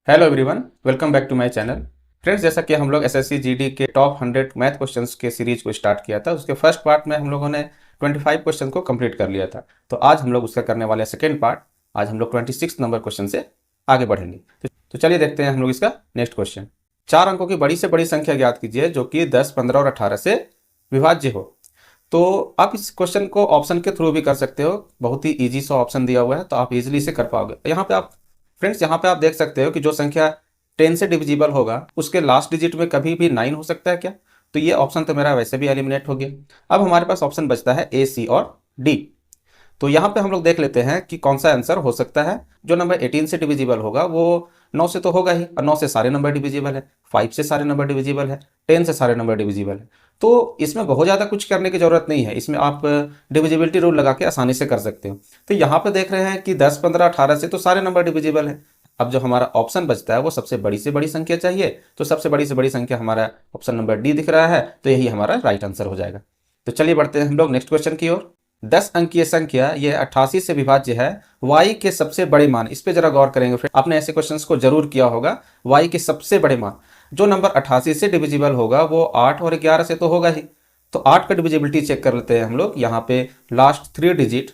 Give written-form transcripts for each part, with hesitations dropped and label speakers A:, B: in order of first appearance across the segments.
A: Hello everyone, welcome back to my channel. Friends, जैसा कि हम लोग एसएससी जीडी के टॉप 100 मैथ क्वेश्चंस के सीरीज को स्टार्ट किया था, उसके फर्स्ट पार्ट में हम लोगों ने 25 क्वेश्चन को कंप्लीट कर लिया था। तो आज हम लोग उसका करने वाले सेकेंड पार्ट। आज हम लोग 26 नंबर क्वेश्चन से आगे बढ़ेंगे। तो चलिए देखते हैं हम लोग इसका नेक्स्ट क्वेश्चन। 4 अंकों की बड़ी से बड़ी संख्या ज्ञात कीजिए जो कि 10, 15 और 18 से विभाज्य हो। तो आप इस क्वेश्चन को ऑप्शन के थ्रू भी कर सकते हो। बहुत ही इजी सा ऑप्शन दिया हुआ है, तो आप इजीली से कर पाओगे। यहाँ पे आप फ्रेंड्स, यहाँ पे आप देख सकते हो कि जो संख्या 10 से डिविजिबल होगा उसके लास्ट डिजिट में कभी भी 9 हो सकता है क्या। तो ये ऑप्शन तो मेरा वैसे भी एलिमिनेट हो गया। अब हमारे पास ऑप्शन बचता है ए, सी और डी। तो यहाँ पे हम लोग देख लेते हैं कि कौन सा आंसर हो सकता है। जो नंबर 18 से डिविजिबल होगा वो 9 से तो होगा ही, और 9 से सारे नंबर डिविजिबल है, 5 से सारे नंबर डिविजिबल है, 10 से सारे नंबर डिविजिबल है। तो इसमें बहुत ज़्यादा कुछ करने की जरूरत नहीं है। इसमें आप डिविजिबिलिटी रूल लगा के आसानी से कर सकते हो। तो यहाँ पे देख रहे हैं कि 10, 15, 18 से तो सारे नंबर डिविजिबल है। अब जो हमारा ऑप्शन बचता है वो सबसे बड़ी से बड़ी संख्या चाहिए। तो सबसे बड़ी से बड़ी संख्या हमारा ऑप्शन नंबर डी दिख रहा है, तो यही हमारा राइट आंसर हो जाएगा। तो चलिए बढ़ते हैं हम लोग नेक्स्ट क्वेश्चन की ओर। 10 अंकीय संख्या ये 88 से विभाज्य है। y के सबसे बड़े मान, इस पे जरा गौर करेंगे फ्रेंड, आपने ऐसे क्वेश्चंस को जरूर किया होगा। y के सबसे बड़े मान, जो नंबर 88 से डिविजिबल होगा वो 8 और 11 से तो होगा ही। तो 8 का डिविजिबिलिटी चेक कर लेते हैं हम लोग। यहाँ पे लास्ट 3 डिजिट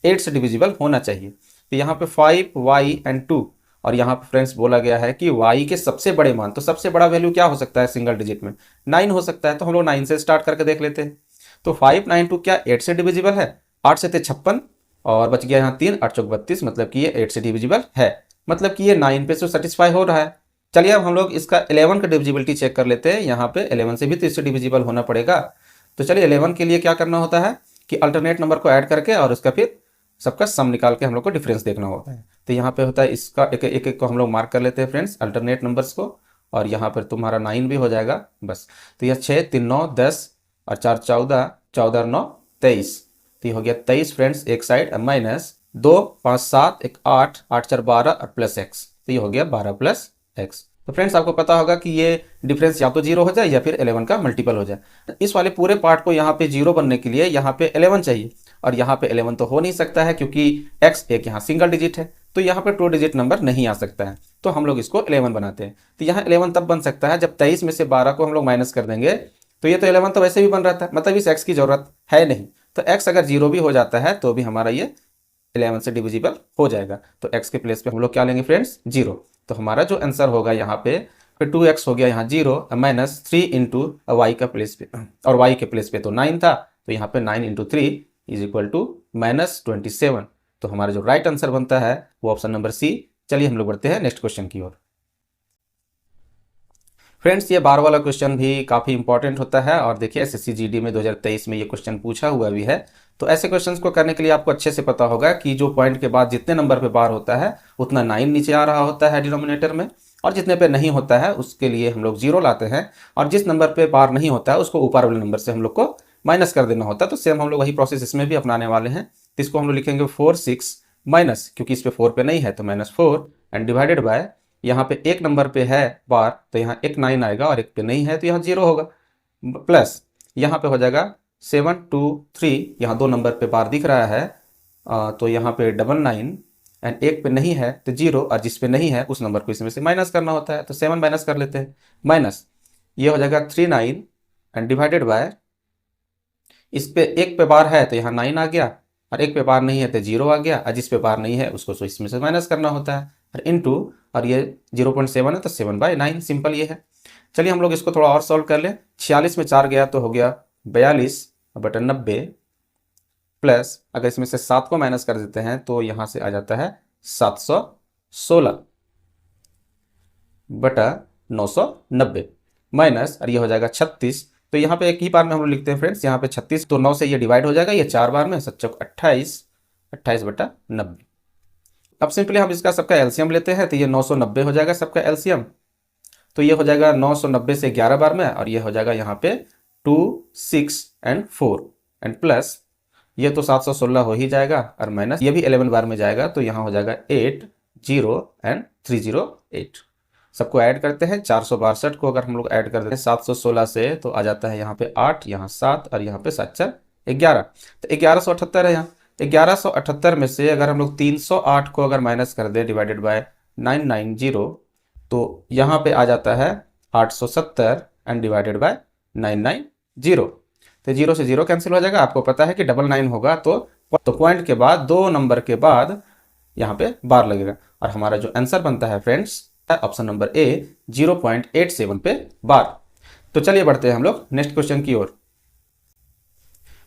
A: 8 से डिविजिबल होना चाहिए। तो यहाँ पे 5, y एंड 2, और यहाँ पे फ्रेंड्स बोला गया है कि y के सबसे बड़े मान, तो सबसे बड़ा वैल्यू क्या हो सकता है सिंगल डिजिट में? 9 हो सकता है। तो हम लोग 9 से स्टार्ट करके देख लेते हैं। तो 5, 9, 2 क्या 8 से डिविजिबल है? 8 से थे 56 और बच गया यहाँ 3, 8 चौक 32, मतलब कि ये 8 से डिविजिबल है। मतलब कि ये 9 पे से सेटिस्फाई हो रहा है। चलिए अब हम लोग इसका 11 का डिविजिबिलिटी चेक कर लेते हैं। यहाँ पे 11 से भी तो इससे डिविजिबल होना पड़ेगा। तो चलिए 11 के लिए क्या करना होता है कि अल्टरनेट नंबर को ऐड करके और उसका फिर सबका सम निकाल के हम लोग को डिफरेंस देखना होता है। तो यहाँ पे होता है इसका एक एक को हम लोग मार्क कर लेते हैं फ्रेंड्स, अल्टरनेट नंबर्स को। और यहाँ पर तुम्हारा 9 भी हो जाएगा बस। तो यह 6, 3, 9, 10 और 4, 14, 14 और 9, 23। तो ये हो गया 23 फ्रेंड्स एक साइड, माइनस 2, 5, 7, 1, 8, 8, 4, 12 और प्लस एक्स। तो ये हो गया 12 प्लस एक्स। तो फ्रेंड्स आपको पता होगा कि ये डिफरेंस या तो 0 हो जाए या फिर 11 का मल्टीपल हो जाए। इस वाले पूरे पार्ट को यहाँ पे 0 बनने के लिए यहाँ पे 11 चाहिए, और यहाँ पे 11 तो हो नहीं सकता है क्योंकि x एक यहाँ सिंगल डिजिट है। तो यहाँ पे 2 डिजिट नंबर नहीं आ सकता है। तो हम लोग इसको 11 बनाते हैं। तो यहाँ 11 तब बन सकता है जब 23 में से 12 को हम लोग माइनस कर देंगे। तो ये तो 11 तो वैसे भी बन रहा था, मतलब इस x की जरूरत है नहीं। तो x अगर 0 भी हो जाता है तो भी हमारा ये 11 से डिविजिबल हो जाएगा। तो x के प्लेस पे हम लोग क्या लेंगे फ्रेंड्स? 0। तो हमारा जो आंसर होगा यहाँ पे 2x हो गया यहाँ 0 माइनस 3 इंटू वाई का प्लेस पे, और y के प्लेस पे तो 9 था। तो यहाँ पे 9 into 3 is equal to minus 27। तो हमारा जो राइट आंसर बनता है वो ऑप्शन नंबर सी। चलिए हम लोग बढ़ते हैं नेक्स्ट क्वेश्चन की ओर। फ्रेंड्स, ये 12 वाला क्वेश्चन भी काफ़ी इंपॉर्टेंट होता है, और देखिए एसएससी जीडी में 2023 में ये क्वेश्चन पूछा हुआ भी है। तो ऐसे क्वेश्चंस को करने के लिए आपको अच्छे से पता होगा कि जो पॉइंट के बाद जितने नंबर पे बार होता है उतना 9 नीचे आ रहा होता है डिनोमिनेटर में, और जितने पे नहीं होता है उसके लिए हम लोग 0 लाते हैं, और जिस नंबर पे बार नहीं होता है उसको ऊपर वाले नंबर से हम लोग को माइनस कर देना होता है। तो सेम हम लोग वही प्रोसेस इसमें भी अपनाने वाले हैं। तो इसको हम लोग लिखेंगे 4, 6 माइनस, क्योंकि इस पे 4 पे नहीं है तो माइनस 4 एंड डिवाइडेड बाय, यहाँ पे एक नंबर पे है बार तो यहाँ एक 9 आएगा, और एक पे नहीं है तो यहाँ 0 होगा, प्लस यहाँ पे हो जाएगा 7, 2, 3, यहाँ 2 नंबर पे बार दिख रहा है। तो यहाँ पे 99 एंड एक पे नहीं है तो 0, और जिस पे नहीं है उस नंबर को इसमें से माइनस करना होता है। तो 7 माइनस कर लेते हैं, माइनस ये हो जाएगा 39 एंड डिवाइडेड बाय, इस पे एक पे बार है तो यहाँ 9 आ गया, और एक पे बार नहीं है तो 0 आ गया, और जिस पे बार नहीं है उसको तो इसमें से माइनस करना होता है, और इनटू, और ये 0.7 है तो 7/9, सिंपल ये है। चलिए हम लोग इसको थोड़ा और सॉल्व कर लें। 46 में 4 गया तो हो गया 42/90, प्लस अगर इसमें से 7 को माइनस कर देते हैं तो यहाँ से आ जाता है 716/990, माइनस, और ये हो जाएगा 36। तो यहाँ पे एक ही बार में हम लोग लिखते हैं फ्रेंड्स, यहाँ पे 36 तो 9 से ये डिवाइड हो जाएगा, ये 4 बार में 7 चौक 28, 28/90। अब सिंपली हम इसका सबका एलसीएम लेते हैं, तो ये 990 हो जाएगा सबका एलसीएम। तो ये हो जाएगा 990 से 11 बार में, और ये हो जाएगा यहाँ पे 2, 6 एंड 4 एंड प्लस, ये तो 716 हो ही जाएगा, और माइनस ये भी 11 बार में जाएगा, तो यहाँ हो जाएगा 8, 0 एंड 308। सबको ऐड करते हैं, 462 को अगर हम लोग ऐड कर देते हैं 716 से तो आ जाता है यहाँ पे 8, यहाँ 7 और यहाँ पे 7, 4, 11। तो 1178 है यहाँ। 1178 में से अगर हम लोग 308 को अगर माइनस कर दें डिवाइडेड बाय 990, तो यहाँ पे आ जाता है 870 एंड डिवाइडेड बाय 990। तो 0 से 0 कैंसिल हो जाएगा। आपको पता है कि 99 होगा तो पॉइंट के बाद 2 नंबर के बाद यहाँ पे बार लगेगा, और हमारा जो आंसर बनता है फ्रेंड्स है ऑप्शन नंबर ए 0.87 पे बार। तो चलिए बढ़ते हैं हम लोग नेक्स्ट क्वेश्चन की ओर।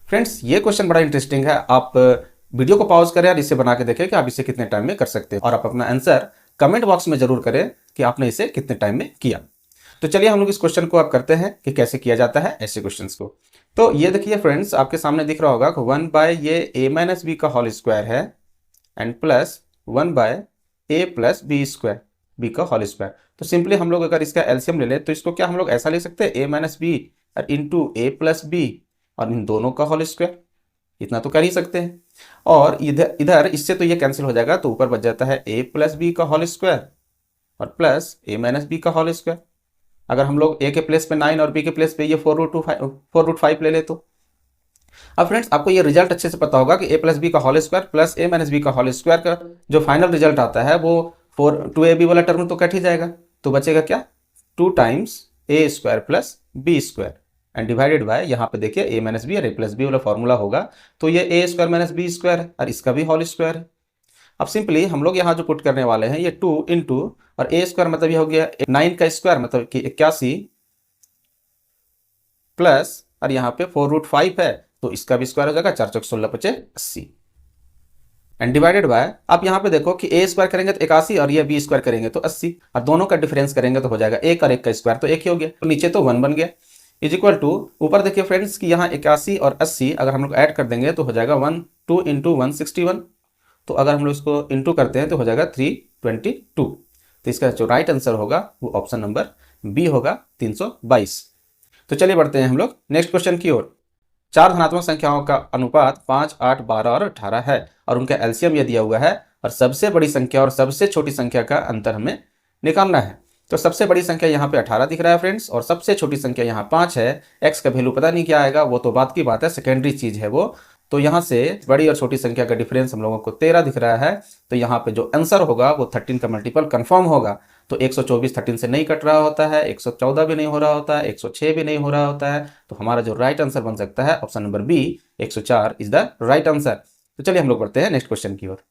A: फ्रेंड्स ये क्वेश्चन बड़ा इंटरेस्टिंग है। आप वीडियो को पॉज करें और इसे बना के देखें कि आप इसे कितने टाइम में कर सकते हैं, और आप अपना आंसर कमेंट बॉक्स में जरूर करें कि आपने इसे कितने टाइम में किया। तो चलिए हम लोग इस क्वेश्चन को अब करते हैं कि कैसे किया जाता है ऐसे क्वेश्चंस को। तो ये देखिए फ्रेंड्स, आपके सामने दिख रहा होगा कि 1 बाय ये a माइनस बी का होल स्क्वायर है and plus 1 by a plus B square, B का होल स्क्वायर। तो सिंपली हम लोग अगर इसका एलसीएम ले लें तो इसको क्या हम लोग ऐसा ले सकते हैं, a माइनस बी और इंटू ए प्लस बी और इन दोनों का होल स्क्वायर, इतना तो कर ही सकते हैं। और इधर इधर इससे तो ये कैंसिल हो जाएगा, तो ऊपर बच जाता है a प्लस बी का होल स्क्वायर और प्लस a माइनस बी का होल स्क्वायर। अगर हम लोग a के प्लेस पे 9 और b के प्लेस पे ये 4√5 ले ले तो अब फ्रेंड्स आपको ये रिजल्ट अच्छे से पता होगा कि a प्लस बी का whole square plus a minus B का होल स्क्वायर का जो फाइनल रिजल्ट आता है वो 2ab वाला टर्म तो कट ही जाएगा, तो बचेगा क्या 2 times a square plus B square and divided by यहाँ पे देखिए a माइनस बी और a प्लस बी वाला फॉर्मूला होगा, तो ये a square minus B square है और इसका भी होल स्क्वायर है। अब सिंपली हम लोग यहाँ जो पुट करने वाले हैं ये 2 इंटू और a स्क्वायर मतलब ये हो गया 9 का स्क्वायर मतलब कि 81 प्लस और यहाँ पे 4√5 है तो इसका भी स्क्वायर हो जाएगा 4 चौक 16 पचे 80 एंड डिवाइडेड बाय आप यहाँ पे देखो कि a स्क्वायर करेंगे तो 81 और ये b स्क्वायर करेंगे तो 80 और दोनों का डिफरेंस करेंगे तो हो जाएगा 1 और 1 का स्क्वायर तो 1 ही हो गया, तो नीचे तो 1 बन गया इज इक्वल टू ऊपर देखिए फ्रेंड्स कि यहाँ 81 और 80 अगर हम लोग ऐड कर देंगे तो हो जाएगा 2 इंटू 161, तो अगर हम लोग इसको इंटू करते हैं तो हो जाएगा 322। तो इसका जो राइट आंसर होगा वो ऑप्शन नंबर बी होगा 322। तो चलिए बढ़ते हैं हम लोग नेक्स्ट क्वेश्चन की ओर। 4 धनात्मक संख्याओं का अनुपात 5, 8, 12 और 18 है और उनका एलसीएम यह दिया हुआ है और सबसे बड़ी संख्या और सबसे छोटी संख्या का अंतर हमें निकालना है। तो सबसे बड़ी संख्या यहाँ पे 18 दिख रहा है फ्रेंड्स और सबसे छोटी संख्या यहाँ 5 है। एक्स का वैल्यू पता नहीं क्या आएगा, वो तो बात की बात है, सेकेंडरी चीज है वो। तो यहाँ से बड़ी और छोटी संख्या का डिफरेंस हम लोगों को 13 दिख रहा है, तो यहाँ पे जो आंसर होगा वो 13 का मल्टीपल कंफर्म होगा। तो 124 13 से नहीं कट रहा होता है, 114 भी नहीं हो रहा होता है, 106 भी नहीं हो रहा होता है, तो हमारा जो राइट आंसर बन सकता है option number B 104 is the right answer. तो चलिए हम लोग बढ़ते हैं नेक्स्ट क्वेश्चन की ओर।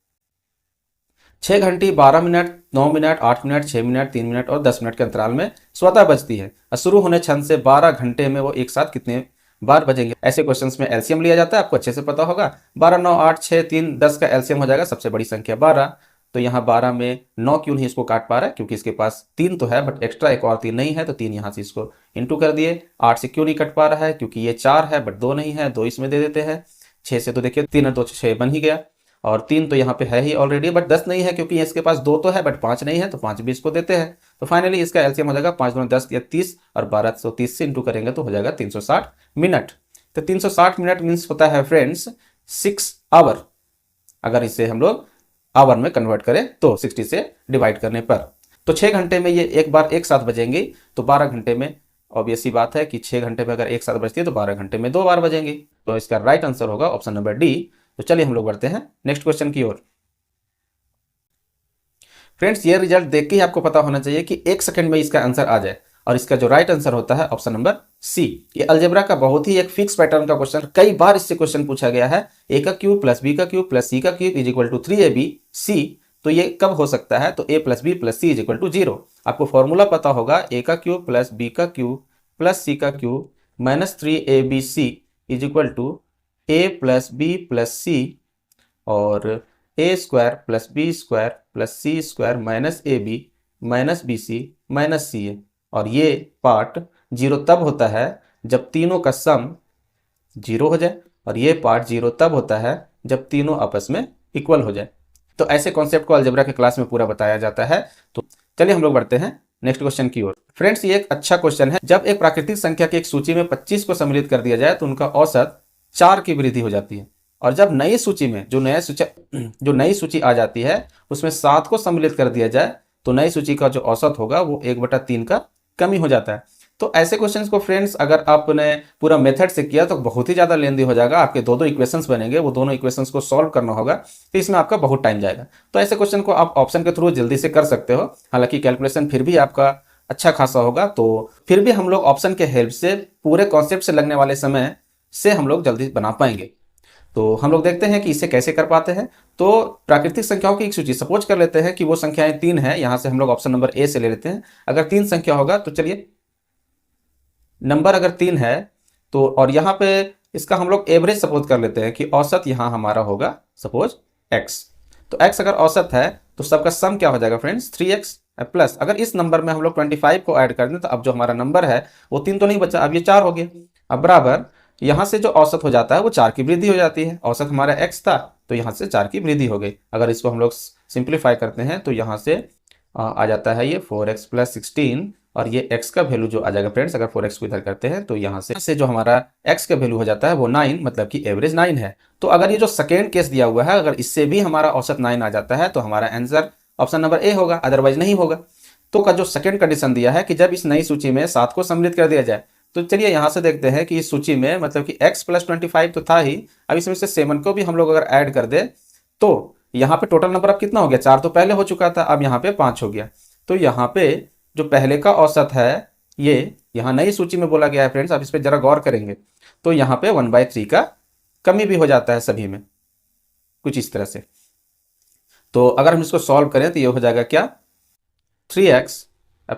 A: 6 घंटी 12 minute 9 minute 8 minute 6 minute 3 minute और 10 मिनट के अंतराल में स्वतः बजती है और शुरू होने क्षण से 12 घंटे में वो एक साथ कितने बार बजेंगे। ऐसे क्वेश्चंस में एलसीएम लिया जाता है, आपको अच्छे से पता होगा। 12 9 8 6 3 10 का एलसीएम हो जाएगा सबसे बड़ी संख्या 12। तो यहाँ 12 में 9 क्यों नहीं इसको काट पा रहा है, क्योंकि इसके पास 3 तो है बट एक्स्ट्रा एक और 3 नहीं है, तो 3 यहाँ से इसको इंटू कर दिए। 8 से क्यों नहीं कट पा रहा है, क्योंकि ये 4 है बट 2 नहीं है, 2 इसमें दे देते हैं। 6 से तो देखिए 3 और 2 6 बन ही गया, और 3 तो यहाँ पे है ही ऑलरेडी बट 10 नहीं है क्योंकि इसके पास 2 तो है बट 5 नहीं है, तो 5 भी इसको देते हैं। तो फाइनली इसका एलसीएम हो जाएगा 5 दूनी 10 या 30 और 1230 से इंटू करेंगे तो हो जाएगा 360 मिनट। तो 360 मिनट मीन्स होता है फ्रेंड्स 6 आवर। अगर इसे हम लोग आवर में कन्वर्ट करें तो 60 से डिवाइड करने पर, तो 6 घंटे में ये एक बार एक साथ बजेंगी, तो 12 घंटे में ऑब्वियस सी बात है कि 6 घंटे में अगर एक साथ बजती है तो 12 घंटे में 2 बार बजेंगी। तो इसका राइट आंसर होगा ऑप्शन नंबर डी। तो चलिए हम लोग बढ़ते हैं नेक्स्ट क्वेश्चन की ओर। फ्रेंड्स ये रिजल्ट देख के ही आपको पता होना चाहिए कि 1 सेकंड में इसका आंसर आ जाए, और इसका जो राइट आंसर होता है ऑप्शन नंबर सी। ये अलजेब्रा का बहुत ही एक फिक्स पैटर्न का क्वेश्चन, कई बार इससे क्वेश्चन पूछा गया है। a का क्यूब प्लस बी का क्यूब प्लस सी का cube is equal to 3ab c। तो ये कब हो सकता है, तो a plus B plus C is equal to 0। आपको फॉर्मूला पता होगा a का क्यूब प्लस बी का क्यूब प्लस सी का cube minus 3abc is equal to a plus B plus C और a square plus B square plus C square minus A B minus B C minus C A. और ये part 0 तब होता है जब तीनों का सम 0 हो जाए, और ये पार्ट 0 तब होता है जब तीनों आपस में इक्वल हो जाए। तो ऐसे कॉन्सेप्ट को अलजेब्रा के क्लास में पूरा बताया जाता है। तो चलिए हम लोग बढ़ते हैं नेक्स्ट क्वेश्चन की ओर। फ्रेंड्स ये एक अच्छा क्वेश्चन है। जब एक प्राकृतिक संख्या की एक सूची में 25 को सम्मिलित कर दिया जाए तो उनका औसत 4 की वृद्धि हो जाती है, और जब नई सूची में जो नई सूची आ जाती है उसमें 7 को सम्मिलित कर दिया जाए तो नई सूची का जो औसत होगा वो 1/3 का कमी हो जाता है। तो ऐसे क्वेश्चंस को फ्रेंड्स अगर आपने पूरा मेथड से किया तो बहुत ही ज़्यादा लेंदी हो जाएगा, आपके दो इक्वेशंस बनेंगे, वो दोनों इक्वेशंस को सॉल्व करना होगा, तो इसमें आपका बहुत टाइम जाएगा। तो ऐसे क्वेश्चन को आप ऑप्शन के थ्रू जल्दी से कर सकते हो, हालांकि कैलकुलेशन फिर भी आपका अच्छा खासा होगा, तो फिर भी हम लोग ऑप्शन के हेल्प से पूरे कॉन्सेप्ट से लगने वाले समय से हम लोग जल्दी बना पाएंगे। तो हम लोग देखते हैं कि इसे कैसे कर पाते हैं। तो प्राकृतिक संख्याओं की एक सूची सपोज कर लेते हैं कि वो संख्याएं 3 है, यहां से हम लोग ऑप्शन नंबर ए से ले लेते हैं। अगर 3 संख्या होगा तो चलिए, नंबर अगर 3 है तो, और यहाँ पे इसका हम लोग एवरेज सपोज कर लेते हैं कि औसत यहाँ हमारा होगा सपोज x। तो x अगर औसत है तो सबका सम क्या हो जाएगा फ्रेंड्स, 3x प्लस, अगर इस नंबर में हम लोग 25 को ऐड कर दें तो अब जो हमारा नंबर है वो 3 तो नहीं बचा, अब ये 4 हो गया। अब बराबर यहाँ से जो औसत हो जाता है वो 4 की वृद्धि हो जाती है। औसत हमारा x था तो यहाँ से 4 की वृद्धि हो गई। अगर इसको हम लोग सिंप्लीफाई करते हैं तो यहाँ से आ जाता है ये 4x प्लस 16, और ये x का वैल्यू जो आ जाएगा फ्रेंड्स, अगर 4x को इधर करते हैं तो यहाँ से जो हमारा x का वैल्यू हो जाता है वो 9, मतलब कि एवरेज 9 है। तो अगर ये जो सेकेंड केस दिया हुआ है, अगर इससे भी हमारा औसत 9 आ जाता है तो हमारा आंसर ऑप्शन नंबर ए होगा, अदरवाइज नहीं होगा। तो का जो सेकेंड कंडीशन दिया है कि जब इस नई सूची में 7 को सम्मिलित कर दिया जाए, तो चलिए यहाँ से देखते हैं कि इस सूची में मतलब कि x प्लस 25 तो था ही, अब इसमें से 7 को भी हम लोग अगर ऐड कर दे तो यहाँ पे टोटल नंबर अब कितना हो गया, 4 तो पहले हो चुका था, अब यहाँ पे 5 हो गया। तो यहाँ पे जो पहले का औसत है ये यहाँ नई सूची में बोला गया है फ्रेंड्स, आप इस पर जरा गौर करेंगे तो यहाँ पे 1/3 का कमी भी हो जाता है सभी में, कुछ इस तरह से। तो अगर हम इसको सॉल्व करें तो ये हो जाएगा क्या, 3x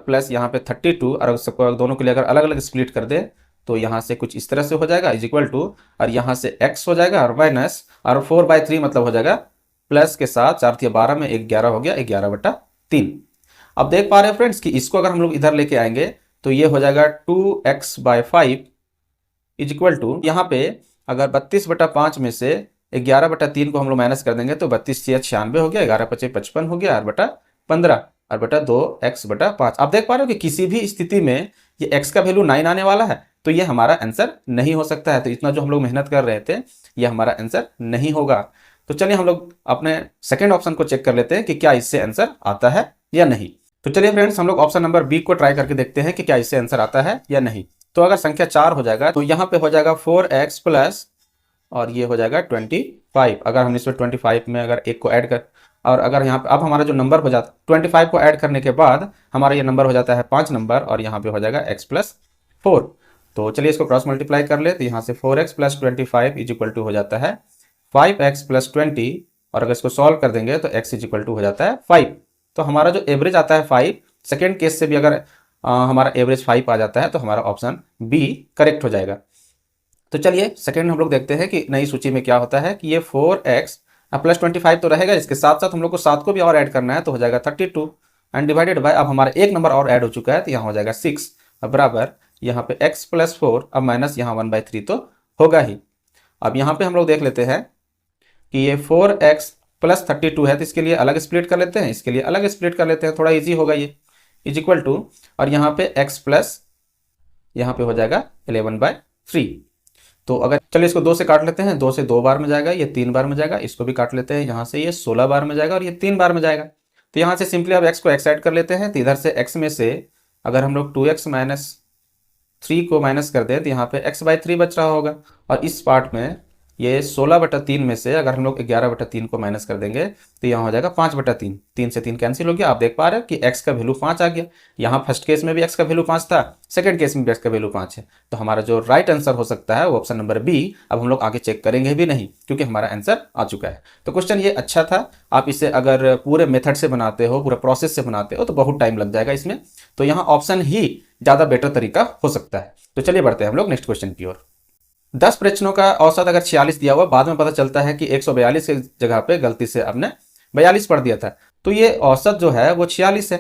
A: प्लस यहाँ पे 32, और सबको दोनों के लिए अगर अलग अलग स्प्लिट कर दे तो यहाँ से कुछ इस तरह से हो जाएगा इज इक्वल टू, और यहाँ से x हो जाएगा और माइनस, और 4/3 मतलब हो जाएगा प्लस के साथ 4 × 12 में 11 हो गया, 11/3। अब देख पा रहे हैं फ्रेंड्स कि इसको अगर हम लोग इधर लेके आएंगे तो ये हो जाएगा 2x/5 इज इक्वल टू, यहाँ पे अगर 32/5 में से 11/3 को हम लोग माइनस कर देंगे तो 32 × 96 हो गया, 11×5 = 55 हो गया, 8/15 और बटा 2x/5। आप देख पा रहे हो कि किसी भी स्थिति में ये x का वैल्यू 9 आने वाला है, तो ये हमारा आंसर नहीं हो सकता है। तो इतना जो हम लोग मेहनत कर रहे थे ये हमारा आंसर नहीं होगा। तो चलिए हम लोग अपने सेकेंड ऑप्शन को चेक कर लेते हैं कि क्या इससे आंसर आता है या नहीं। तो चलिए फ्रेंड्स हम लोग ऑप्शन नंबर बी को ट्राई करके देखते हैं कि क्या इससे आंसर आता है या नहीं। तो अगर संख्या 4 हो जाएगा तो यहाँ पे हो जाएगा 4x प्लस, और ये हो जाएगा 25। अगर हम इसमें 25 में अगर एक को ऐड कर, और अगर यहाँ पे अब हमारा जो नंबर हो जाता है 25 को ऐड करने के बाद हमारा ये नंबर हो जाता है 5 नंबर, और यहाँ पे हो जाएगा x प्लस 4। तो चलिए इसको क्रॉस मल्टीप्लाई कर ले, तो यहाँ से 4x plus 25 is equal to हो जाता है 5x प्लस 20, और अगर इसको सॉल्व कर देंगे तो x इज इक्वल टू हो जाता है 5। तो हमारा जो एवरेज आता है 5, सेकेंड केस से भी अगर हमारा एवरेज 5 आ जाता है तो हमारा ऑप्शन बी करेक्ट हो जाएगा। तो चलिए सेकेंड हम लोग देखते हैं कि नई सूची में क्या होता है कि ये 4x प्लस 25 तो रहेगा, इसके साथ साथ हम लोग को 7 को भी और ऐड करना है, तो हो जाएगा 32 एंड डिवाइडेड बाय, अब हमारा एक नंबर और ऐड हो चुका है तो यहाँ हो जाएगा 6, अब बराबर यहाँ पे x प्लस 4, अब माइनस यहाँ 1/3 तो होगा ही। अब यहाँ पे हम लोग देख लेते हैं कि ये 4x प्लस 32 है, तो इसके लिए अलग स्प्लिट कर लेते हैं, इसके लिए अलग स्प्लिट कर लेते हैं, थोड़ा ईजी होगा ये, इज इक्वल टू, और यहाँ पे x प्लस यहाँ पे हो जाएगा 11/3। तो अगर चलिए इसको 2 से काट लेते हैं, 2 से 2 बार में जाएगा, ये 3 बार में जाएगा, इसको भी काट लेते हैं, यहाँ से ये 16 बार में जाएगा और ये 3 बार में जाएगा। तो यहाँ से सिंपली अब x को x ऐड कर लेते हैं, तो इधर से x में से अगर हम लोग 2x माइनस 3 को माइनस कर दें तो यहाँ पे x/3 बच रहा होगा, और इस पार्ट में ये 16/3 में से अगर हम लोग 11/3 को माइनस कर देंगे तो यहाँ हो जाएगा 5/3, 3 से 3 कैंसिल हो गया। आप देख पा रहे हैं कि x का वैल्यू 5 आ गया। यहाँ फर्स्ट केस में भी x का वैल्यू 5 था, सेकंड केस में भी x का वैल्यू 5 है। तो हमारा जो राइट आंसर हो सकता है वो ऑप्शन नंबर बी। अब हम लोग आगे चेक करेंगे भी नहीं क्योंकि हमारा आंसर आ चुका है। तो क्वेश्चन ये अच्छा था, आप इसे अगर पूरे मेथड से बनाते हो, पूरे प्रोसेस से बनाते हो तो बहुत टाइम लग जाएगा इसमें, तो यहाँ ऑप्शन ही ज़्यादा बेटर तरीका हो सकता है। तो चलिए बढ़ते हैं हम लोग नेक्स्ट क्वेश्चन की ओर। 10 प्रश्नों का औसत अगर 46 दिया हुआ, बाद में पता चलता है कि 142 की जगह पे गलती से आपने 42 पढ़ दिया था, तो ये औसत जो है वो 46 है,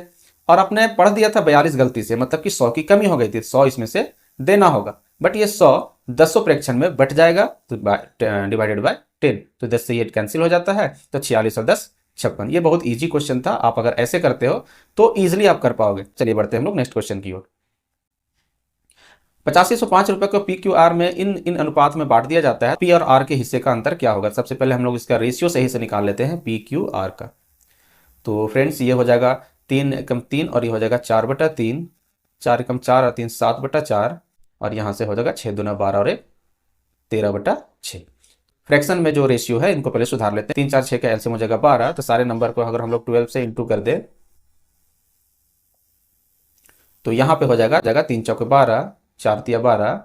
A: और आपने पढ़ दिया था 42 गलती से, मतलब कि 100 की कमी हो गई थी, 100 इसमें से देना होगा। बट ये 100 10 फ्रैक्शन में बट जाएगा तो डिवाइडेड बाय 10, तो 10 से ये कैंसिल हो जाता है, तो 46 और 10 56। ये बहुत ईजी क्वेश्चन था, आप अगर ऐसे करते हो तो ईजिली आप कर पाओगे। चलिए बढ़ते हैं हम लोग नेक्स्ट क्वेश्चन की ओर। 8505 रुपए को PQR में इन अनुपात में बांट दिया जाता है, P और R के हिस्से का अंतर क्या होगा। सबसे पहले हम लोग इसका रेशियो सही से निकाल लेते हैं PQR का। तो फ्रेंड्स ये हो जाएगा 3 एकम 3 और ये हो जाएगा 4/3, 4 एकम 4 और 3 7/4 और यहाँ से हो जाएगा 6 दूना 12 और 1 13/6। फ्रैक्शन में जो रेशियो है इनको पहले सुधार लेते हैं। 3 4 6 का एलसीएम हो जाएगा 12, तो सारे नंबर को अगर हम लोग 12 से इंटू कर दे तो यहाँ पे हो जाएगा 3 चौके 12, 4 तिया 12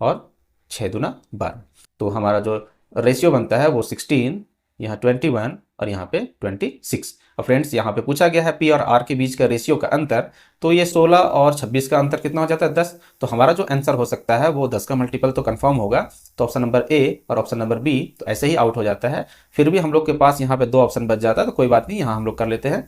A: और 6 दूना 12। तो हमारा जो रेशियो बनता है वो 16, यहाँ 21 और यहाँ पे 26। और फ्रेंड्स यहाँ पे पूछा गया है पी और आर के बीच का रेशियो का अंतर, तो ये 16 और 26 का अंतर कितना हो जाता है 10। तो हमारा जो आंसर हो सकता है वो 10 का मल्टीपल तो कंफर्म होगा। तो ऑप्शन नंबर ए और ऑप्शन नंबर बी तो ऐसे ही आउट हो जाता है। फिर भी हम लोग के पास यहाँ पे 2 ऑप्शन बच जाता है, तो कोई बात नहीं, यहाँ हम लोग कर लेते हैं।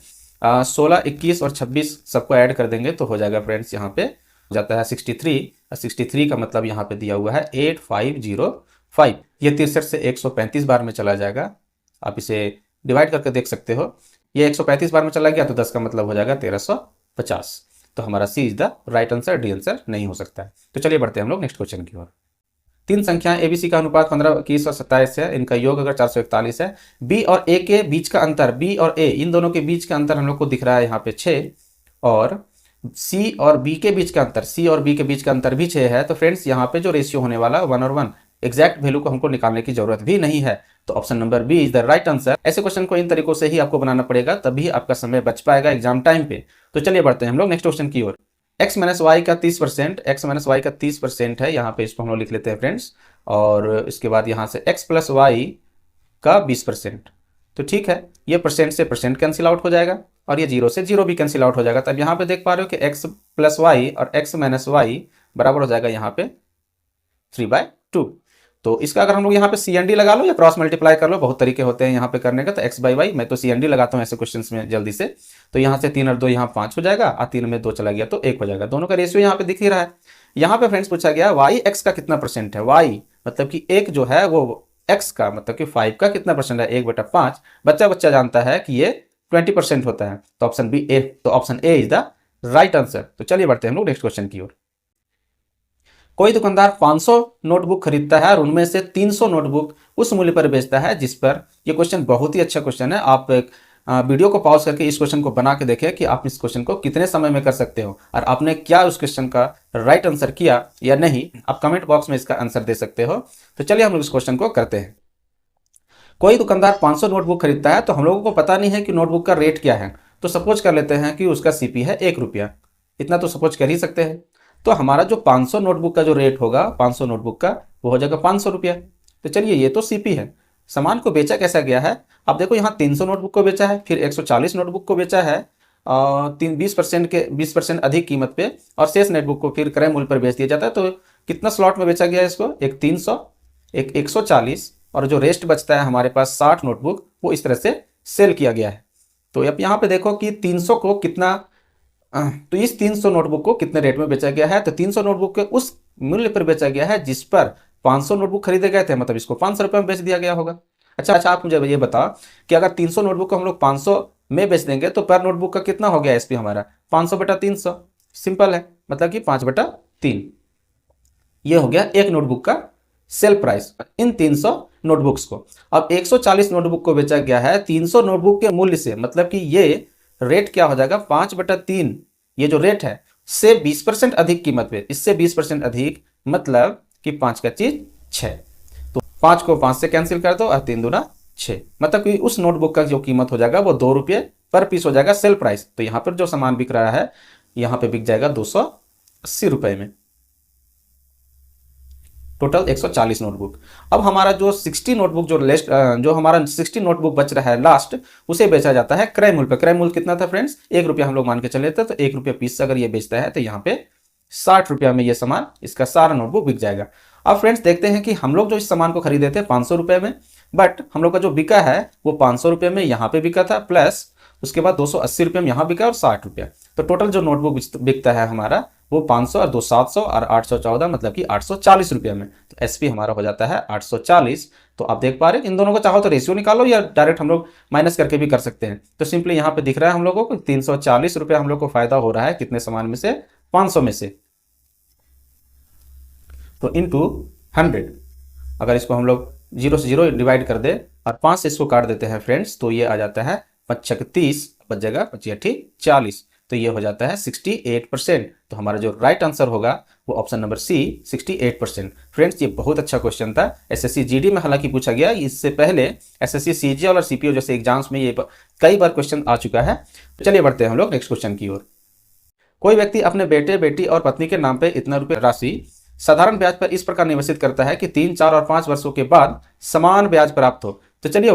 A: 16, 21 और 26 सबको ऐड कर देंगे तो हो जाएगा फ्रेंड्स यहाँ पे हो जाता है 63। 63 का मतलब यहाँ पे दिया हुआ है 8505। ये 63 से 135 बार में चला जाएगा। आप इसे डिवाइड करके देख सकते हो। ये 135 बार में चला गया तो 10 का मतलब हो जाएगा 1350। तो हमारा C is the right answer, D answer नहीं हो सकता है। तो चलिए बढ़ते हैं हम लोग नेक्स्ट क्वेश्चन की ओर। 3 संख्याएं एबीसी का अनुपात 15, 21 और 27 है। इनका योग अगर 441 है। बी और ए के बीच का अंतर, बी और ए इन दोनों के बीच का अंतर हम लोग को दिख रहा है यहाँ पे 6, और सी और बी के बीच का अंतर, सी और बी के बीच का अंतर भी 6 है। तो फ्रेंड्स यहाँ पे जो रेशियो होने वाला 1 और 1, एग्जैक्ट वैल्यू को हमको निकालने की जरूरत भी नहीं है। तो option number B is the right answer. ऐसे क्वेश्चन को इन तरीकों से ही आपको बनाना पड़ेगा, तभी आपका समय बच पाएगा एग्जाम टाइम पे। तो चलिए बढ़ते हैं हम लोग नेक्स्ट क्वेश्चन की ओर। x माइनस वाई का 30%, x माइनस वाई का 30% है, यहाँ पे इसको हम लोग लिख लेते हैं फ्रेंड्स। और इसके बाद यहाँ से x प्लस वाई का 20%। तो ठीक है, ये परसेंट से परसेंट कैंसिल आउट हो जाएगा और ये 0 से 0 भी कैंसिल आउट हो जाएगा। तब यहाँ पे देख पा रहे हो कि x प्लस वाई और x माइनस वाई बराबर हो जाएगा यहाँ पे 3/2। तो इसका अगर हम लोग यहाँ पे सी एन डी लगा लो या क्रॉस मल्टीप्लाई कर लो, बहुत तरीके होते हैं यहाँ पे करने का। तो x बाई वाई, मैं तो सी एन डी लगाता हूँ ऐसे क्वेश्चन में जल्दी से। तो यहाँ से 3 और 2 यहाँ 5 हो जाएगा, और 3 में 2 चला गया तो 1 हो जाएगा। दोनों का रेशियो यहाँ पे दिख ही रहा है। यहाँ पे फ्रेंड्स पूछा गया वाई x का कितना परसेंट है। वाई मतलब कि एक जो है वो x का मतलब कि 5 का कितना परसेंट है, 1/5। बच्चा जानता है कि ये 20% होता है। तो ऑप्शन बी ए, तो option A is the right answer. तो चलिए बढ़ते हैं हम लोग नेक्स्ट क्वेश्चन की ओर। कोई दुकानदार 500 नोटबुक खरीदता है और उनमें से 300 नोटबुक उस मूल्य पर बेचता है जिस पर, ये क्वेश्चन बहुत ही अच्छा क्वेश्चन है। आप वीडियो को पॉज करके इस क्वेश्चन को बना के देखें कि आप इस क्वेश्चन को कितने समय में कर सकते हो और आपने क्या उस क्वेश्चन का राइट आंसर किया या नहीं। आप कमेंट बॉक्स में इसका आंसर दे सकते हो। तो चलिए हम लोग इस क्वेश्चन को करते हैं। कोई दुकानदार 500 नोटबुक खरीदता है, तो हम लोगों को पता नहीं है कि नोटबुक का रेट क्या है। तो सपोज कर लेते हैं कि उसका सीपी है 1 रुपया, इतना तो सपोज कर ही सकते हैं। तो हमारा जो 500 नोटबुक का जो रेट होगा 500 नोटबुक का, वो हो जाएगा 500 रुपया। तो चलिए ये तो सीपी है। सामान को बेचा कैसा गया है, आप देखो यहाँ 300 नोटबुक को बेचा है, फिर 140 नोटबुक को बेचा है 20% अधिक कीमत पे, और शेष नोटबुक को फिर क्रय मूल्य पर बेच दिया जाता है। तो कितना स्लॉट में बेचा गया है इसको, एक 300, एक 140, और जो रेस्ट बचता है हमारे पास 60 नोटबुक, वो इस तरह से सेल किया गया है। तो अब यहाँ पे देखो कि 300 को कितना, तो इस 300 नोटबुक को कितने रेट में बेचा गया है। तो 300 नोटबुक के उस मूल्य पर बेचा गया है जिस पर 500 नोटबुक खरीदे गए थे, मतलब इसको 500 रुपये में बेच दिया गया होगा। अच्छा, आप मुझे ये बताओ कि अगर 300 नोटबुक को हम लोग 500 में बेच देंगे तो पर नोटबुक का कितना हो गया एसपी हमारा, 500/300। सिंपल है, मतलब कि 5/3। ये हो गया एक नोटबुक का सेल प्राइस इन 300 नोटबुक्स को। अब 140 नोटबुक को बेचा गया है 300 नोटबुक के मूल्य से, मतलब कि ये रेट क्या हो जाएगा 5/3। ये जो रेट है से 20% अधिक कीमत पे, इससे 20% अधिक मतलब कि 5 का चीज 6। तो 5 को 5 से कैंसिल कर दो और 3 दूना 6, मतलब कि उस नोटबुक का जो कीमत हो जाएगा वो 2 रुपये पर पीस हो जाएगा सेल प्राइस। तो यहाँ पर जो सामान बिक रहा है यहाँ पे बिक जाएगा 280 रुपये में। Total 140 notebook. अब हमारा जो 60 नोटबुक जो हमारा 60 नोटबुक बच रहा है लास्ट, उसे बेचा जाता है क्रय मूल्य पर। क्रय मूल्य कितना था फ्रेंड्स, 1 रुपया हम लोग मान के चले थे। तो 1 रुपया पीस से अगर ये बेचता है तो यहाँ पे 60 रुपया में ये सामान, इसका सारा नोटबुक बिक जाएगा। अब फ्रेंड्स देखते हैं कि हम लोग जो इस सामान को खरीदे थे 500 रुपये में, बट हम लोग का जो बिका है वो 500 रुपये में यहाँ पे बिका था, प्लस उसके बाद 280 रुपये में यहाँ बिका और 60 रुपया। तो टोटल जो नोटबुक बिकता है हमारा वो 500 और 2 700 और 814, मतलब कि 840 रुपये में। तो एसपी हमारा हो जाता है 840। तो आप देख पा रहे हैं, इन दोनों को चाहो तो रेशियो निकालो या डायरेक्ट हम लोग माइनस करके भी कर सकते हैं। तो सिंपली यहाँ पे दिख रहा है हम लोगों को 340 रुपये हम लोग को फायदा हो रहा है कितने सामान में से, 500 में से। तो इंटू 100, अगर इसको हम लोग 0 से 0 डिवाइड कर दे और 5 से इसको काट देते हैं फ्रेंड्स, तो ये आ जाता है 5 6 30, बच जाएगा 25 8 40। तो ये हो जाता है 68%। तो हमारा जो राइट आंसर होगा वो ऑप्शन नंबर सी 68%। फ्रेंड्स, ये बहुत अच्छा क्वेश्चन था। एसएससी जीडी में हालांकि पूछा गया, इससे पहले एसएससी सीजीएल और सीपीओ जैसे एग्जाम्स में ये कई बार क्वेश्चन आ चुका है। तो चलिए बढ़ते हैं हम लोग नेक्स्ट क्वेश्चन की ओर। कोई व्यक्ति अपने बेटे, बेटी और पत्नी के नाम पे इतना रुपए राशि साधारण ब्याज पर इस प्रकार निवेशित करता है कि 3, 4 और 5 वर्षों के बाद समान ब्याज प्राप्त हो। तो चलिए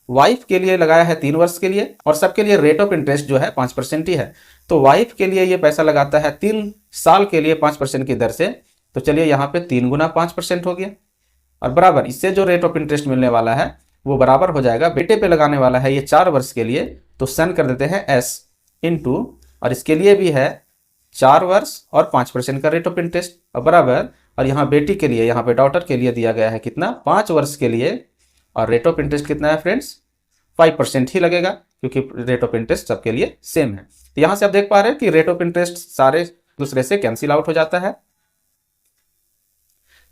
A: वाइफ के लिए लगाया है 3 वर्ष के लिए, और सबके लिए रेट ऑफ इंटरेस्ट जो है 5% ही है। तो वाइफ के लिए ये पैसा लगाता है 3 साल के लिए 5% की दर से। तो चलिए यहाँ पे 3 गुना 5% हो गया, और बराबर इससे जो रेट ऑफ इंटरेस्ट मिलने वाला है वो बराबर हो जाएगा, बेटे पे लगाने वाला है ये 4 वर्ष के लिए, तो सन कर देते हैं एस इंटू, और इसके लिए भी है 4 वर्ष और 5% का रेट ऑफ इंटरेस्ट, और बराबर, और यहाँ बेटी के लिए, यहाँ पे डॉटर के लिए दिया गया है कितना, 5 वर्ष के लिए, और रेट ऑफ इंटरेस्ट कितना है फ्रेंड्स, 5% ही लगेगा, क्योंकि रेट ऑफ इंटरेस्ट सबके लिए सेम है। तो यहाँ से आप देख पा रहे हैं कि रेट ऑफ इंटरेस्ट सारे दूसरे से कैंसिल आउट हो जाता है।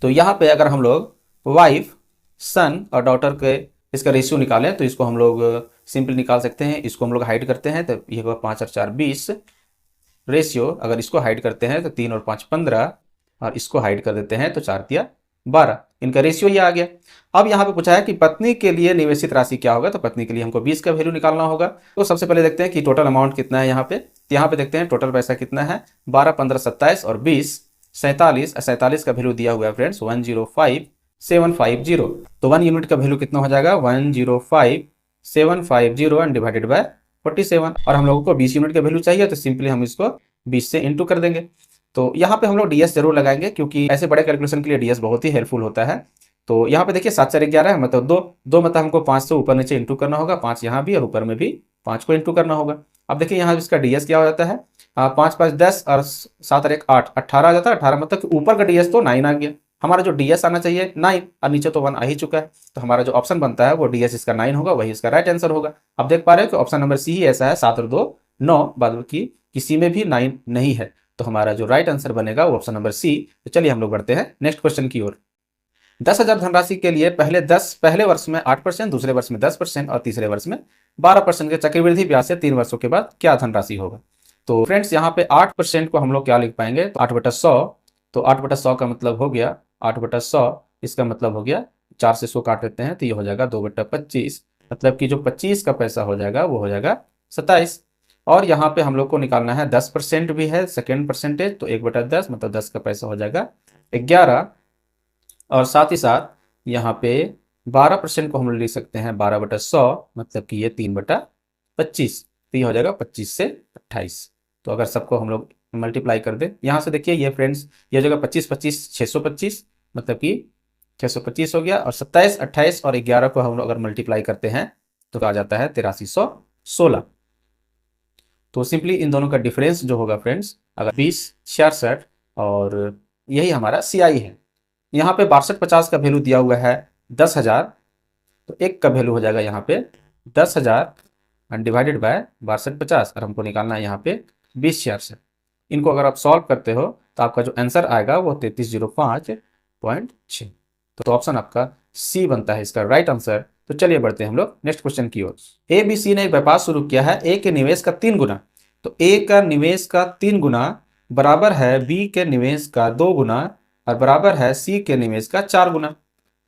A: तो यहाँ पे अगर हम लोग वाइफ, सन और डॉटर के इसका रेशियो निकालें तो इसको हम लोग सिंपल निकाल सकते हैं। इसको हम लोग हाइड करते हैं तो ये होगा 5 और 4 20 रेशियो। अगर इसको हाइड करते हैं तो 3 और 5 15, और इसको हाइड कर देते हैं तो 4 तिया 12। इनका रेशियो ये आ गया। अब यहाँ पे पूछा है कि पत्नी के लिए निवेशित राशि क्या होगा। तो पत्नी के लिए हमको 20 का वैल्यू निकालना होगा। तो सबसे पहले देखते हैं कि टोटल अमाउंट कितना है यहाँ पे। तो यहाँ पे देखते हैं टोटल पैसा कितना है, 12, 15, 27 और 20 47। 47 का वैल्यू दिया हुआ है फ्रेंड्स 105,750। तो 1 यूनिट का वैल्यू कितना हो जाएगा, 105,750 एंड डिवाइडेड बाय 47। और हम लोगों को 20 यूनिट का वैल्यू चाहिए, तो सिंपली हम इसको 20 से इंटू कर देंगे। तो यहाँ पे हम लोग डीएस जरूर लगाएंगे, क्योंकि ऐसे बड़े कैलकुलेशन के लिए डीएस बहुत ही हेल्पफुल होता है। तो यहाँ पे देखिए 7 4 11 है, मतलब दो मतलब हमको 5 से ऊपर नीचे इंटू करना होगा, 5 यहाँ भी और ऊपर में भी 5 को इंटू करना होगा। अब देखिए यहाँ इसका डीएस क्या हो जाता है, 5 5 10 और 7 और 1 8, 18 आ जाता है। 18 मतलब कि ऊपर का डीएस तो 9 आ गया। हमारा जो डीएस आना चाहिए 9, और नीचे तो 1 आ ही चुका है। तो हमारा जो ऑप्शन बनता है वो डीएस इसका 9 होगा, वही इसका राइट आंसर होगा। अब देख पा रहे हो कि ऑप्शन नंबर सी ही ऐसा है, 7 और 2 9, बाद की किसी में भी 9 नहीं है। तो हमारा जो राइट आंसर बनेगा वो ऑप्शन नंबर सी। तो चलिए हम लोग बढ़ते हैं नेक्स्ट क्वेश्चन की ओर। 10,000 धनराशि के लिए पहले वर्ष में 8%, दूसरे वर्ष में 10% और तीसरे वर्ष में 12% के चक्रवृद्धि ब्याज से 3 वर्षों के बाद क्या धनराशि होगा। तो फ्रेंड्स यहाँ पे 8% को हम लोग क्या लिख पाएंगे, तो 8/100। तो 8/100 का मतलब हो गया 8/100, इसका मतलब हो गया 4 से 100 काट देते हैं तो ये हो जाएगा 2/25। मतलब कि जो 25 का पैसा हो जाएगा वो हो जाएगा 27। और यहाँ पे हम लोग को निकालना है 10% भी है सेकेंड परसेंटेज, तो 1/10 मतलब 10 का पैसा हो जाएगा 11। और साथ ही साथ यहाँ पे 12% को हम लोग लिख सकते हैं 12/100, मतलब कि ये 3/25। तो ये हो जाएगा 25 से 28। तो अगर सबको हम लोग मल्टीप्लाई कर दे यहाँ से, देखिए ये फ्रेंड्स ये हो जाएगा 25 25 625, मतलब कि 625 हो गया। और 27 28 और 11 को हम लोग अगर मल्टीप्लाई करते हैं तो आ जाता है 8316। तो सिंपली इन दोनों का डिफरेंस जो होगा फ्रेंड्स, अगर 20 66, और यही हमारा CI है। यहाँ पे 6250 का वैल्यू दिया हुआ है 10,000, तो 1 का वैल्यू हो जाएगा यहाँ पे 10,000 डिवाइडेड बाय 6250, और हमको निकालना है यहाँ पे 20 66। इनको अगर आप सॉल्व करते हो तो आपका जो आंसर आएगा वो 3305.6। तो ऑप्शन आपका सी बनता है इसका राइट आंसर। तो चलिए बढ़ते हैं हम लोग नेक्स्ट क्वेश्चन की ओर। ABC ने एक व्यापार शुरू किया है, A के निवेश का 3 गुना। तो A का निवेश का 3 गुना बराबर है B के निवेश का 2 गुना, और बराबर है C के निवेश का 4 गुना।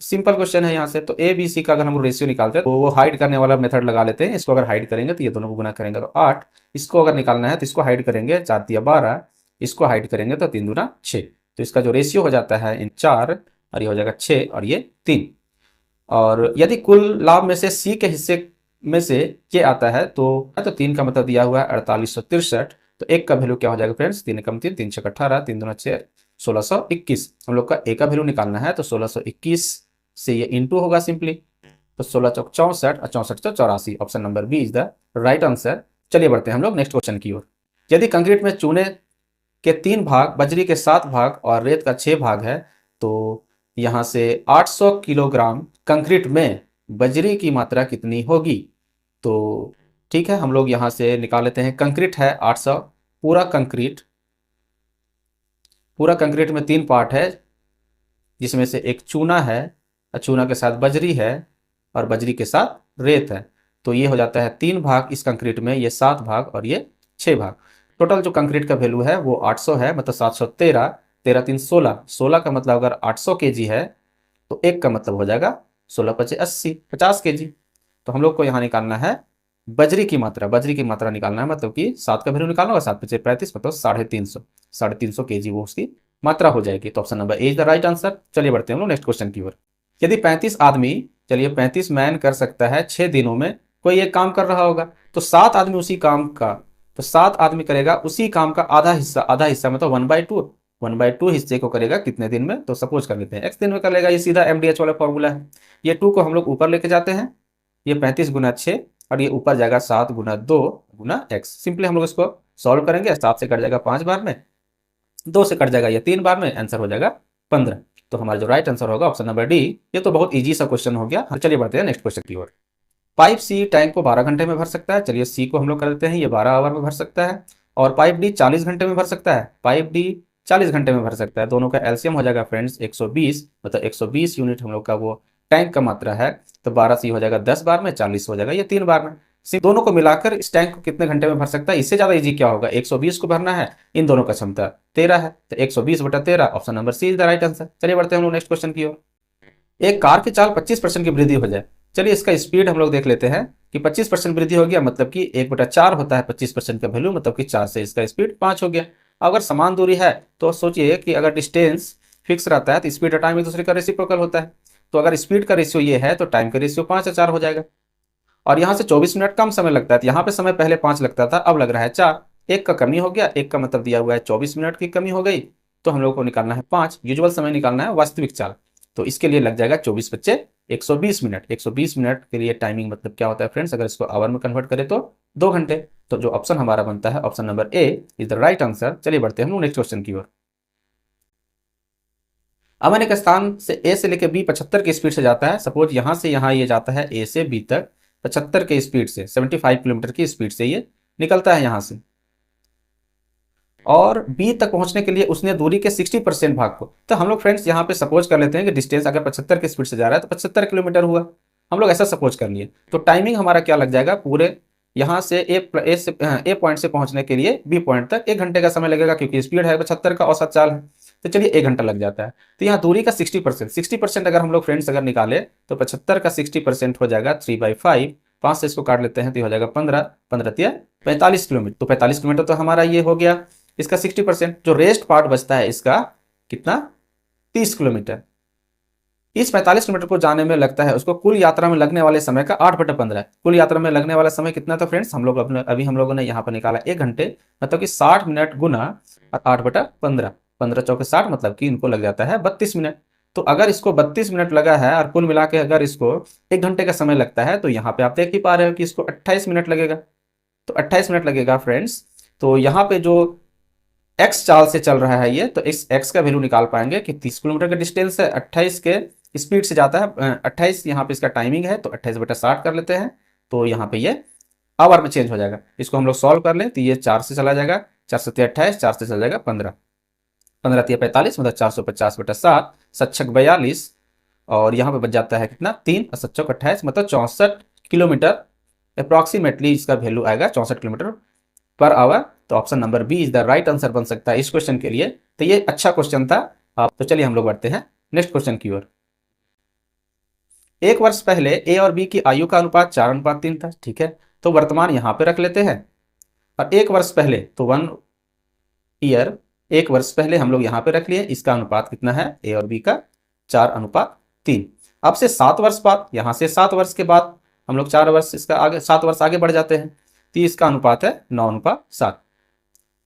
A: सिंपल क्वेश्चन है यहाँ से। तो ABC का अगर हम रेशियो निकालते हैं तो वो हाइड करने वाला मेथड लगा लेते हैं। इसको अगर हाइड करेंगे तो ये दोनों को गुना करेंगे तो 8, इसको अगर निकालना है तो इसको हाइड करेंगे 4 तिया 12, इसको हाइड करेंगे तो 3 दूना 6। तो इसका जो रेशियो हो जाता है इन 4, और ये हो जाएगा 6 और ये 3। और यदि कुल लाभ में से C के हिस्से में से ये आता है तो 3 का मतलब दिया हुआ है 4863। तो 1 का वैल्यू क्या हो जाएगा फ्रेंड्स, 3 कम 3 3 6 18, 3 दूना 6 1621। हम लोग का A का वैल्यू निकालना है तो 1621 से ये इंटू होगा सिंपली। तो 16 चौक 64 और 64 चौक 84। Option number B is the right answer. चलिए बढ़ते हैं हम लोग नेक्स्ट क्वेश्चन की ओर। यदि कंक्रीट में चूने के 3 भाग, बजरी के 7 भाग और रेत का 6 भाग है, तो यहाँ से 800 किलोग्राम कंक्रीट में बजरी की मात्रा कितनी होगी। तो ठीक है, हम लोग यहाँ से निकाल लेते हैं। कंक्रीट है 800, पूरा कंक्रीट में 3 पार्ट है, जिसमें से एक चूना है, चूना के साथ बजरी है, और बजरी के साथ रेत है। तो ये हो जाता है 3 भाग इस कंक्रीट में, ये 7 भाग और ये 6 भाग। टोटल जो कंक्रीट का वैल्यू है वो 800 है, मतलब 713, 13 3 16, 16 का मतलब अगर 800 केजी है तो एक का मतलब हो जाएगा 16 पचे 80, 50 केजी। तो हम लोग को यहाँ निकालना है बजरी की मात्रा, बजरी की मात्रा निकालना है, मतलब कि 7 का वैल्यू निकालना होगा, 7 पचे 35, मतलब 350, 350 केजी वो उसकी मात्रा हो जाएगी। तो option number A is the right answer. चलिए बढ़ते हैं हम लोग नेक्स्ट क्वेश्चन की ओर। यदि 35 आदमी, चलिए 35 मैन कर सकता है 6 दिनों में कोई एक काम कर रहा होगा, तो 7 आदमी उसी काम का, तो 7 आदमी करेगा उसी काम का आधा हिस्सा, आधा हिस्सा मतलब 1/2, 1/2 हिस्से को करेगा कितने दिन में? तो सपोज कर लेते हैं x दिन में कर लेगा। ये सीधा MDH वाला फॉर्मूला है। ये 2 को हम लोग ऊपर लेके जाते हैं, ये 35 गुना 6 और ये ऊपर जाएगा 7 गुना 2 गुना x। सिंपली हम लोग इसको सॉल्व करेंगे, 7 से कट जाएगा 5 बार में, 2 से कट जाएगा ये 3 बार में, आंसर हो जाएगा 15। तो हमारा जो राइट आंसर होगा ऑप्शन नंबर डी। ये तो बहुत इजी सा क्वेश्चन हो गया। चलिए बढ़ते हैं नेक्स्ट क्वेश्चन की ओर। पाइप सी टैंक को 12 घंटे में भर सकता है। चलिए सी को हम लोग कर देते हैं, ये 12 आवर में भर सकता है। और पाइप डी 40 घंटे में भर सकता है, पाइप डी 40 घंटे में भर सकता है। दोनों का एलसीएम हो जाएगा फ्रेंड्स 120, मतलब 120 यूनिट हम लोग का वो टैंक का मात्रा है। तो 12 सी हो जाएगा 10 बार में, 40 हो जाएगा ये 3 बार में। सी दोनों को मिलाकर इस टैंक को कितने घंटे में भर सकता है? इससे ज्यादा इजी क्या होगा, 120 को भरना है, इन दोनों का क्षमता 13 है, तो 120/13, option number C is the right answer. चलिए बढ़ते हैं हम लोग नेक्स्ट क्वेश्चन की ओर। एक कार की चाल 25% की वृद्धि हो जाए। चलिए इसका स्पीड हम लोग देख लेते हैं कि 25% वृद्धि हो गया, मतलब कि 1/4 होता है 25% का वैल्यू, मतलब कि 4 से इसका स्पीड 5 हो गया। अगर समान दूरी है तो सोचिए कि अगर डिस्टेंस फिक्स रहता है तो स्पीड और टाइम एक दूसरे का रेसिप्रोकल होता है। तो अगर स्पीड का रेशियो ये है तो टाइम का रेशियो 5 या 4 हो जाएगा। और यहाँ से 24 मिनट कम समय लगता है, तो यहाँ पे समय पहले 5 लगता था, अब लग रहा है 4, एक का कमी हो गया, एक का मतलब दिया हुआ है 24 मिनट की कमी हो गई। तो हम लोग को निकालना है 5, यूजुअल समय निकालना है वास्तविक चाल। तो इसके लिए लग जाएगा 24 बच्चे 120 मिनट। 120 मिनट के लिए टाइमिंग मतलब क्या होता है फ्रेंड्स, अगर इसको आवर में कन्वर्ट करें तो 2 घंटे। तो जो ऑप्शन हमारा बनता है option number A is the right answer. चलिए बढ़ते हैं हम नेक्स्ट क्वेश्चन की ओर। अमन एक स्थान से ए से लेकर बी 75 की स्पीड से जाता है। सपोज यहां से यहां ये जाता है ए से बी तक 75 के स्पीड से, 75 किलोमीटर की स्पीड से ये निकलता है यहां से, और बी तक पहुंचने के लिए उसने दूरी के 60% भाग को। तो हम लोग फ्रेंड्स यहाँ पे सपोज कर लेते हैं कि डिस्टेंस अगर 75 की स्पीड से जा रहा है तो 75 किलोमीटर हुआ, हम लोग ऐसा सपोज कर लिए। तो टाइमिंग हमारा क्या लग जाएगा, पूरे यहाँ से ए पॉइंट से पहुंचने के लिए बी पॉइंट तक 1 घंटे का समय लगेगा, क्योंकि स्पीड है 75 का, औसत चाल है। तो चलिए 1 घंटा लग जाता है। तो यहाँ दूरी का 60% अगर हम लोग फ्रेंड्स अगर निकाले तो 75 का 60% हो जाएगा 3/5, 5 से इसको काट लेते हैं तो हो जाएगा 15, 15 45 किलोमीटर। तो 45 किलोमीटर तो हमारा ये हो गया इसका 60%। जो रेस्ट पार्ट बचता है इसका कितना, 30 किलोमीटर। इस 45 किलोमीटर को जाने में लगता है उसको कुल यात्रा में लगने वाले समय का 8/15 है। कुल यात्रा में लगने वाला समय कितना था फ्रेंड्स, हम लोग अभी हम लोगों ने यहाँ पर निकाला 1 घंटे, मतलब कि 60 मिनट गुना 8/15, 15 चौके 60, मतलब कि इनको लग जाता है 32 मिनट। तो अगर इसको 32 मिनट लगा है और कुल मिला के अगर इसको 1 घंटे का समय लगता है, तो यहाँ पे आप देख ही पा रहे हो कि इसको 28 मिनट लगेगा। तो 28 मिनट लगेगा फ्रेंड्स। तो यहाँ पे जो एक्स चाल से चल रहा है ये, तो इस एक्स का वैल्यू निकाल पाएंगे कि 30 किलोमीटर का डिस्टेंस है, 28 के स्पीड से जाता है, 28 यहाँ पे इसका टाइमिंग है, तो 28/60 कर लेते हैं। तो यहाँ पे ये आवर में चेंज हो जाएगा। इसको हम लोग सॉल्व कर लें तो ये 4 से चला जाएगा, 4 से 28, 4 से चला जाएगा 15, 15 3 45, मतलब 450/7, 7 42, और यहाँ पे बच जाता है कितना 3 और 7 28, मतलब 64 किलोमीटर अप्रॉक्सीमेटली इसका वैल्यू आएगा, 64 किलोमीटर पर आवर। तो option number B is the right answer बन सकता है इस क्वेश्चन के लिए। तो ये अच्छा क्वेश्चन था। तो चलिए हम लोग बढ़ते हैं नेक्स्ट क्वेश्चन की ओर। 1 वर्ष पहले ए और बी की आयु का अनुपात 4:3 था, ठीक है। तो वर्तमान यहां पे रख लेते हैं, और 1 वर्ष पहले तो 1 ईयर, 1 वर्ष पहले हम लोग यहां पे रख लिए, इसका अनुपात कितना है ए और बी का 4:3। अब से 7 वर्ष बाद, यहां से 7 वर्ष के बाद हम लोग 4 वर्ष इसका आगे 7 वर्ष आगे बढ़ जाते हैं, तो इसका अनुपात है 9:7।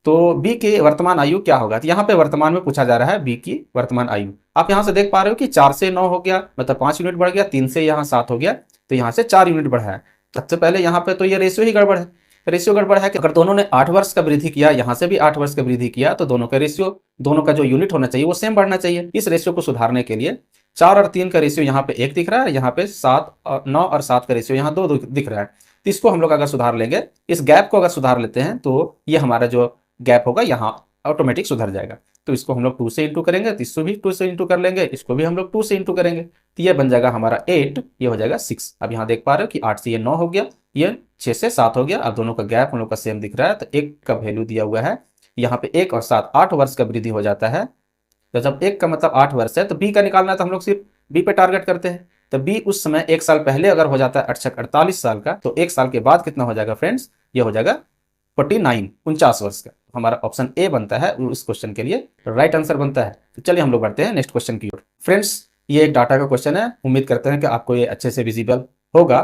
A: तो बी की वर्तमान आयु क्या होगा, तो यहाँ पे वर्तमान में पूछा जा रहा है बी की वर्तमान आयु। आप यहाँ से देख पा रहे हो कि 4 से 9 हो गया, मतलब 5 यूनिट बढ़ गया, 3 से यहाँ 7 हो गया, तो यहाँ से 4 यूनिट बढ़ा है। सबसे पहले यहाँ पे तो ये रेशियो ही गड़बड़ है। रेशियो गड़बड़ है कि अगर दोनों ने 8 वर्ष का वृद्धि किया, यहाँ से भी 8 वर्ष का वृद्धि किया, तो दोनों का रेशियो, दोनों का जो यूनिट होना चाहिए वो सेम बढ़ना चाहिए। इस रेशियो को सुधारने के लिए 4 और 3 का रेशियो यहाँ पे 1 दिख रहा है, यहाँ पे 7 और 9 और 7 का रेशियो यहाँ 2 दिख रहा है। तो इसको हम लोग अगर सुधार लेंगे, इस गैप को अगर सुधार लेते हैं, तो ये हमारा जो गैप होगा यहाँ ऑटोमेटिक सुधर जाएगा। तो इसको हम लोग 2 से इंटू करेंगे, तो इसको भी 2 से इंटू कर लेंगे, इसको भी हम लोग 2 से इंटू करेंगे, तो ये बन जाएगा हमारा 8, ये हो जाएगा 6। अब यहाँ देख पा रहे हो कि 8 से ये 9 हो गया, ये 6 से 7 हो गया। अब दोनों का गैप हम लोग का सेम दिख रहा है, तो 1 का वैल्यू दिया हुआ है यहाँ पे 1 और 7 8 वर्ष का वृद्धि हो जाता है। तो जब 1 का मतलब 8 वर्ष है तो बी का निकालना है, तो हम लोग सिर्फ बी पे टारगेट करते हैं। तो बी उस समय 1 साल पहले अगर हो जाता है 48 साल का, तो 1 साल के बाद कितना हो जाएगा फ्रेंड्स, ये हो जाएगा 49 वर्ष का। हमारा ऑप्शन ए बनता है उस क्वेश्चन के लिए राइट आंसर बनता है। तो चलिए हम लोग बढ़ते हैं नेक्स्ट क्वेश्चन की ओर। फ्रेंड्स ये एक डाटा का क्वेश्चन है, उम्मीद करते हैं कि आपको ये अच्छे से विजिबल होगा।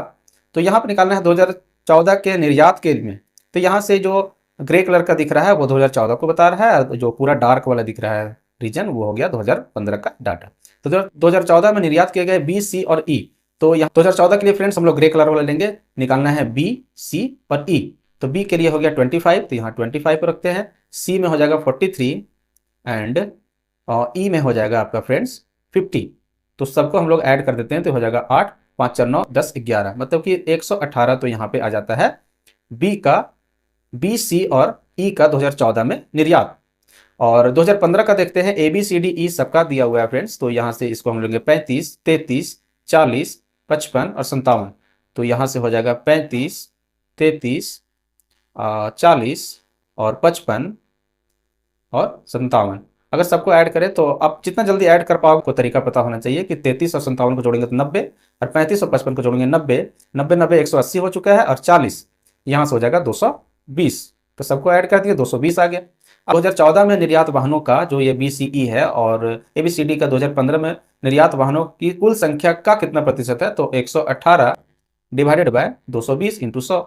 A: तो यहाँ पर निकालना है 2014 के निर्यात के लिए। तो यहाँ से जो ग्रे कलर का दिख रहा है वो 2014 को बता रहा है, जो पूरा डार्क वाला दिख रहा है रीजन वो हो गया 2015 का डाटा। तो 2014 में निर्यात किए गए बी, सी और ई। तो यहाँ 2014 के लिए फ्रेंड्स हम लोग ग्रे कलर वाला लेंगे, निकालना है बी, सी और ई। तो बी के लिए हो गया 25, तो यहाँ 25 पर रखते हैं। सी में हो जाएगा 43 एंड ई में हो जाएगा आपका फ्रेंड्स 50। तो सबको हम लोग ऐड कर देते हैं, तो हो जाएगा 8 5 4 9 10 11, मतलब कि 118। तो यहाँ पे आ जाता है बी का, बी, सी और ई का 2014 में निर्यात। और 2015 का देखते हैं, A B C D E सबका दिया हुआ है फ्रेंड्स। तो यहाँ से इसको हम लेंगे 35 33 40 55 और 57। तो यहाँ से हो जाएगा 35 33 40 और 55 और 57। अगर सबको ऐड करें तो आप जितना जल्दी ऐड कर पाओ को तरीका पता होना चाहिए कि 33 और 57 को जोड़ेंगे तो 90, और 35 और 55 को जोड़ेंगे 90, 90 90 180 हो चुका है, और 40 यहाँ से हो जाएगा 220। तो सबको ऐड कर दिए 220 आ गया। 2014 में निर्यात वाहनों का जो ये BCE है और ABCD का 2015 में निर्यात वाहनों की कुल संख्या का कितना प्रतिशत है, तो 118 डिवाइडेड बाय 220 इंटू 100।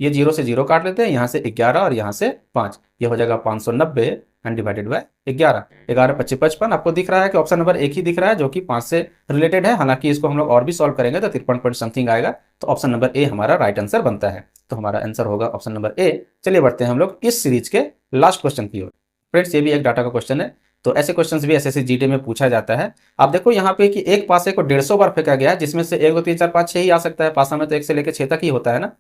A: ये 0 से 0 काट लेते हैं, यहाँ से 11 और यहाँ से 5, ये हो जाएगा 590 एंड डिवाइडेड बाय 11। 11 25 55। आपको दिख रहा है कि ऑप्शन नंबर 1 ही दिख रहा है जो कि 5 से रिलेटेड है। हालांकि इसको हम लोग और भी सॉल्व करेंगे तो 53 पॉइंट समथिंग आएगा। तो ऑप्शन नंबर ए हमारा राइट आंसर बनता है। तो हमारा आंसर होगा ऑप्शन नंबर ए। चलिए बढ़ते हैं हम लोग इस सीरीज के लास्ट क्वेश्चन की ओर। फ्रेंड्स ये भी एक डाटा का क्वेश्चन है, तो ऐसे क्वेश्चंस भी एसएससी जीडी में पूछा जाता है। आप देखो यहाँ पे कि एक पासे को 150 बार फेंका गया है, जिसमें से 1 2 3 4 5 6 ही आ सकता है। पासा में तो 1 से लेकर 6 तक ही होता है ना।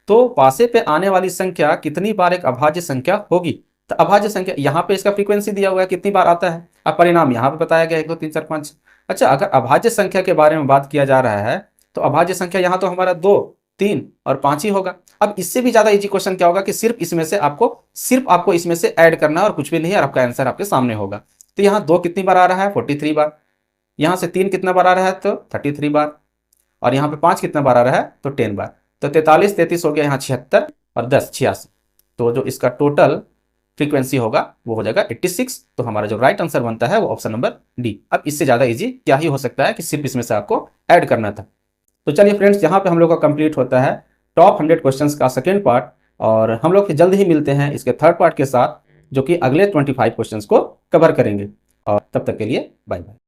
A: तो पासे पे आने वाली संख्या कितनी बार एक अभाज्य संख्या होगी। तो अभाज्य संख्या यहाँ पे इसका फ्रीक्वेंसी दिया हुआ है कितनी बार आता है, अब परिणाम यहाँ पे बताया गया 1 2 3 4 5। अच्छा, अगर अभाज्य संख्या के बारे में बात किया जा रहा है तो अभाज्य संख्या यहाँ तो हमारा 2 3 और 5 ही होगा। अब इससे भी ज्यादा इजी क्वेश्चन क्या होगा कि सिर्फ आपको इसमें से ऐड करना है और कुछ भी नहीं है, और आपका आंसर आपके सामने होगा। तो यहाँ 2 कितनी बार आ रहा है, 43 बार। यहाँ से 3 कितना बार आ रहा है, तो 33 बार। और यहाँ पे 5 कितना बार आ रहा है, तो 10 बार। तो 43 33 हो गया, यहाँ 76 और 10 86। तो जो इसका टोटल फ्रीक्वेंसी होगा वो हो जाएगा 86। तो हमारा जो राइट आंसर बनता है वो ऑप्शन नंबर डी। अब इससे ज्यादा इजी क्या ही हो सकता है कि सिर्फ इसमें से आपको ऐड करना था। तो चलिए फ्रेंड्स, यहाँ पे हम लोग का कंप्लीट होता है टॉप 100 क्वेश्चंस का सेकंड पार्ट, और हम लोग जल्द ही मिलते हैं इसके थर्ड पार्ट के साथ, जो कि अगले 25 क्वेश्चंस को कवर करेंगे। और तब तक के लिए बाय बाय।